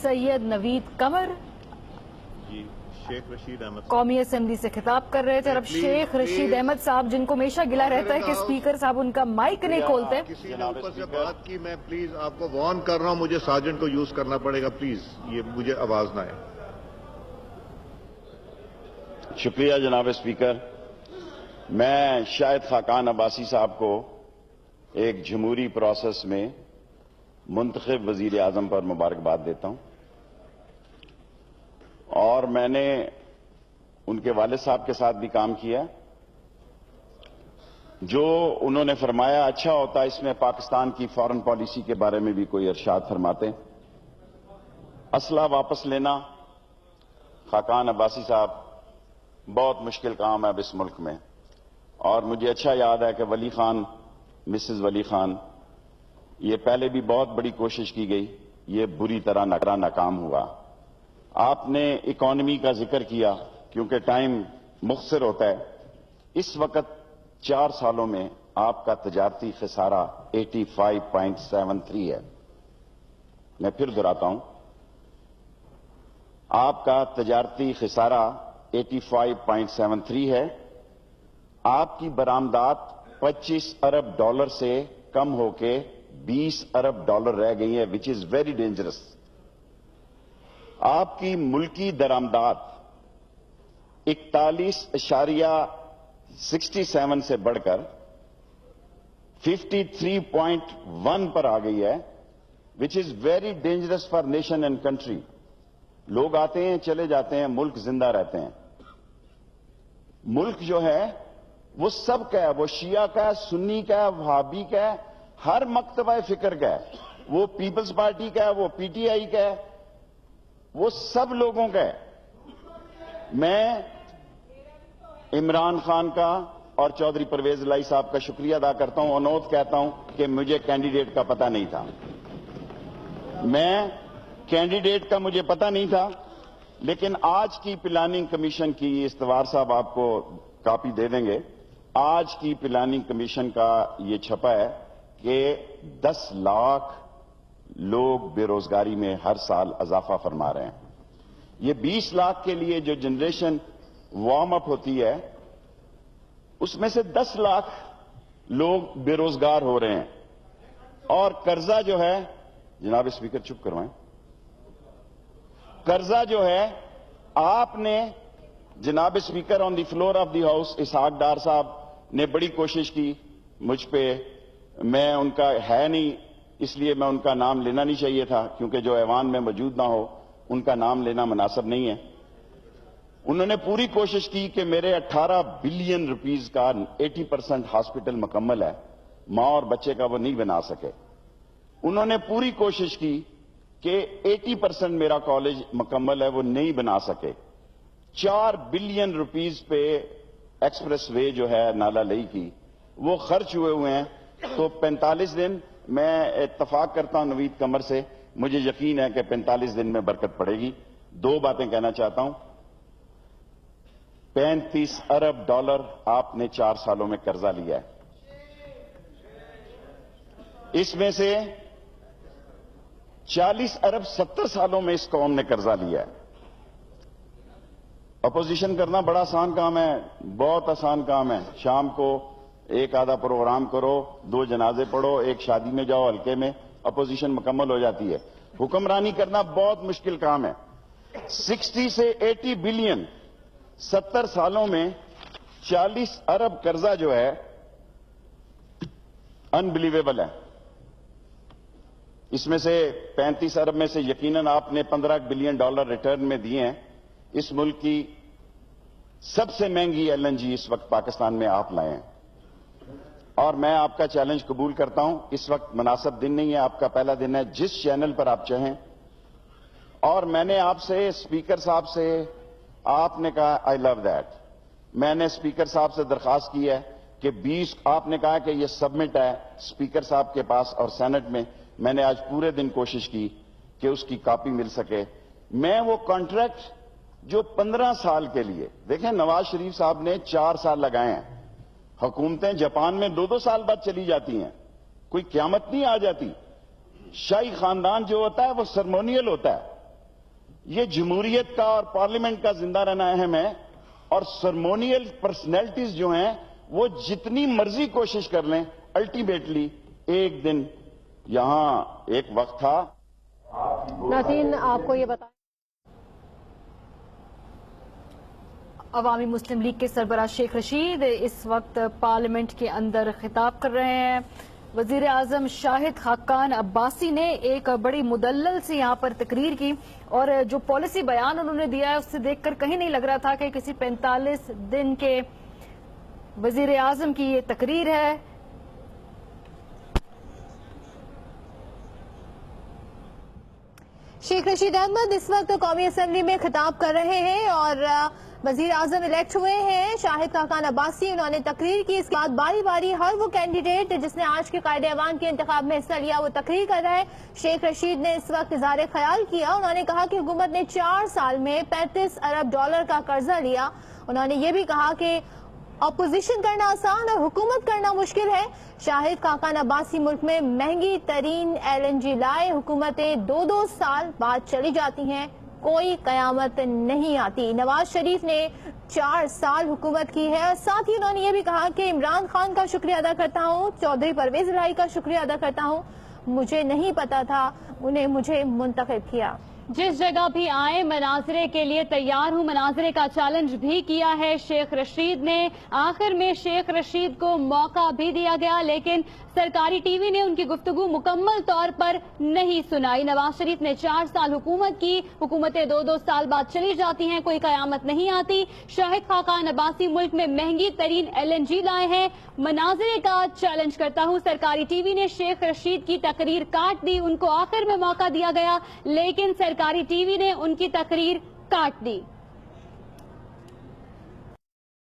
सैयद नवीद कमर जी शेख रशीद अहमद कौमी असेंबली से खिताब कर रहे थे। और अब शेख रशीद अहमद साहब, जिनको हमेशा गिला रहता है कि स्पीकर साहब उनका माइक नहीं खोलते। किसी ने ऊपर से बात की, मैं प्लीज आपको वार्न कर रहा हूं, मुझे सार्जेंट को यूज करना पड़ेगा, प्लीज ये मुझे आवाज ना आए। शुक्रिया जनाब स्पीकर। मैं शाहिद खाकान अब्बासी साहब को एक जमहूरी प्रोसेस में मुंतखब वजीर आजम पर मुबारकबाद देता हूं, और मैंने उनके वालिद साहब के साथ भी काम किया। जो उन्होंने फरमाया अच्छा होता, इसमें पाकिस्तान की फॉरेन पॉलिसी के बारे में भी कोई इरशाद फरमाते। असला वापस लेना, खाकान अब्बासी साहब, बहुत मुश्किल काम है अब इस मुल्क में। और मुझे अच्छा याद है कि वली खान, मिसेस वली खान, ये पहले भी बहुत बड़ी कोशिश की गई, ये बुरी तरह नाकाम हुआ। आपने इकॉनमी का जिक्र किया, क्योंकि टाइम मुख्तसर होता है। इस वक्त 4 सालों में आपका तजारती खसारा 85.73 है। मैं फिर दोहराता हूं, आपका तजारती खसारा 85.73 है। आपकी बरामदात 25 अरब डॉलर से कम होके 20 अरब डॉलर रह गई है, विच इज वेरी डेंजरस। आपकी मुल्की दरामदात 41.67 से बढ़कर 53.1 पर आ गई है, which is very dangerous for nation and country. लोग आते हैं चले जाते हैं, मुल्क जिंदा रहते हैं। मुल्क जो है वो सब का है, वो शिया का है, सुन्नी का है, वहाबी का है, हर मकतबा फिक्र का है। वो पीपल्स पार्टी का है, वो पीटीआई का है, वो सब लोगों का है। मैं इमरान खान का और चौधरी परवेज लाई साहब का शुक्रिया अदा करता हूं। अनोद कहता हूं कि मुझे कैंडिडेट का पता नहीं था, कैंडिडेट का मुझे पता नहीं था। लेकिन आज की प्लानिंग कमीशन की, इस्तवार साहब आपको कॉपी दे देंगे, आज की प्लानिंग कमीशन का ये छपा है कि 10 लाख लोग बेरोजगारी में हर साल इजाफा फरमा रहे हैं। ये 20 लाख के लिए जो जनरेशन वार्म अप होती है, उसमें से 10 लाख लोग बेरोजगार हो रहे हैं। और कर्जा जो है, जनाब स्पीकर चुप करवाएं, कर्जा जो है, आपने जनाब speaker on the floor of the house Ishaq Dar साहब ने बड़ी कोशिश की मुझ पे, मैं उनका है नहीं इसलिए मैं उनका नाम लेना नहीं चाहिए था, क्योंकि जो ऐवान में मौजूद ना हो उनका नाम लेना मुनासिब नहीं है। उन्होंने पूरी कोशिश की कि मेरे 18 बिलियन रुपीस का 80% हॉस्पिटल मुकम्मल है, मां और बच्चे का वो नहीं बना सके। उन्होंने पूरी कोशिश की कि 80% मेरा कॉलेज मुकम्मल है, वो नहीं बना सके। 4 बिलियन रुपीस पे एक्सप्रेस वे जो है नाला लई की, वो खर्च हुए हैं। तो 45 दिन, मैं इत्तफाक करता हूं नवीद कमर से, मुझे यकीन है कि 45 दिन में बरकत पड़ेगी। 2 बातें कहना चाहता हूं। 35 अरब डॉलर आपने 4 सालों में कर्जा लिया है। इसमें से 40 अरब 70 सालों में इस कौम ने कर्जा लिया है। अपोजिशन करना बड़ा आसान काम है, बहुत आसान काम है। शाम को एक आधा प्रोग्राम करो, 2 जनाजे पढ़ो, एक शादी में जाओ, हल्के में अपोजिशन मुकम्मल हो जाती है। हुक्मरानी करना बहुत मुश्किल काम है। 60 से 80 बिलियन 70 सालों में 40 अरब कर्जा जो है, अनबिलीवेबल है। इसमें से 35 अरब में से यकीनन आपने 15 बिलियन डॉलर रिटर्न में दिए हैं। इस मुल्क की सबसे महंगी एलएनजी इस वक्त पाकिस्तान में आप लाए हैं, और मैं आपका चैलेंज कबूल करता हूं। इस वक्त मुनासिब दिन नहीं है, आपका पहला दिन है, जिस चैनल पर आप चाहें। और मैंने आपसे, स्पीकर साहब से, आपने कहा आई लव दैट। मैंने स्पीकर साहब से दरखास्त की है कि 20, आपने कहा कि ये सबमिट है स्पीकर साहब के पास और सेनेट में। मैंने आज पूरे दिन कोशिश की कि उसकी कॉपी मिल सके। मैं वो कॉन्ट्रैक्ट जो 15 साल के लिए, देखें नवाज शरीफ साहब ने 4 साल लगाए हैं। हुकूमतें जापान में 2-2 साल बाद चली जाती हैं, कोई क्यामत नहीं आ जाती। शाही खानदान जो होता है वो सेरेमोनियल होता है। یہ جمہوریت کا اور پارلیمنٹ کا زندہ رہنا اہم ہے، اور سرمونیل پرسنالٹیز جو ہیں وہ جتنی مرضی کوشش کر لیں، الٹیمیٹلی ایک دن یہاں ایک وقت تھا. ناظرین آپ کو یہ بتائیں، عوامی مسلم لیگ کے سربراہ شیخ رشید اس وقت پارلیمنٹ کے اندر خطاب کر رہے ہیں. وزیر اعظم شاہد خاقان عباسی نے ایک بڑی مدلل سے یہاں پر تقریر کی، اور جو پالیسی بیان انہوں نے دیا ہے اس سے دیکھ کر کہیں نہیں لگ رہا تھا کہ کسی 45 دن کے وزیر اعظم کی یہ تقریر ہے. شیخ رشید احمد اس وقت قومی اسمبلی میں خطاب کر رہے ہیں اور وزیر اعظم الیکٹ ہوئے ہیں شاہد خاقان عباسی. انہوں نے تقریر کی، اس کے بعد باری باری ہر وہ کینڈیڈیٹ جس نے آج کے قائد ایوان کے انتخاب میں حصہ لیا وہ تقریر کر رہا ہے. شیخ رشید نے اس وقت اظہار خیال کیا. انہوں نے کہا کہ حکومت نے 4 سال میں $35 ارب کا قرضہ لیا. انہوں نے یہ بھی کہا کہ اپوزیشن کرنا آسان اور حکومت کرنا مشکل ہے. شاہد خاقان عباسی ملک میں مہنگی ترین LNG لائے، حکومتیں 2 سال بعد چلی جاتی ہیں، کوئی قیامت نہیں آتی. نواز شریف نے 4 سال حکومت کی ہے. ساتھ ہی انہوں نے یہ بھی کہا کہ عمران خان کا شکریہ ادا کرتا ہوں، چودھری پرویز الہی کا شکریہ ادا کرتا ہوں، مجھے نہیں پتا تھا، انہیں مجھے منتخب کیا. جس جگہ بھی آئے مناظرے کے لیے تیار ہوں. مناظرے کا چیلنج بھی کیا ہے شیخ رشید نے. آخر میں شیخ رشید کو موقع بھی دیا گیا، لیکن سرکاری ٹی وی نے ان کی گفتگو مکمل طور پر نہیں سنائی. نواز شریف نے 4 سال حکومت کی، حکومتیں 2 سال بعد چلی جاتی ہیں، کوئی قیامت نہیں آتی. شاہد خاقان عباسی ملک میں مہنگی ترین LNG لائے ہیں. مناظرے کا چیلنج کرتا ہوں. سرکاری ٹی وی نے شیخ رشید کی تقریر کاٹ دی، ان کو آخر میں موقع دیا گیا، لیکن سرکاری ٹی وی نے ان کی تقریر کاٹ دی.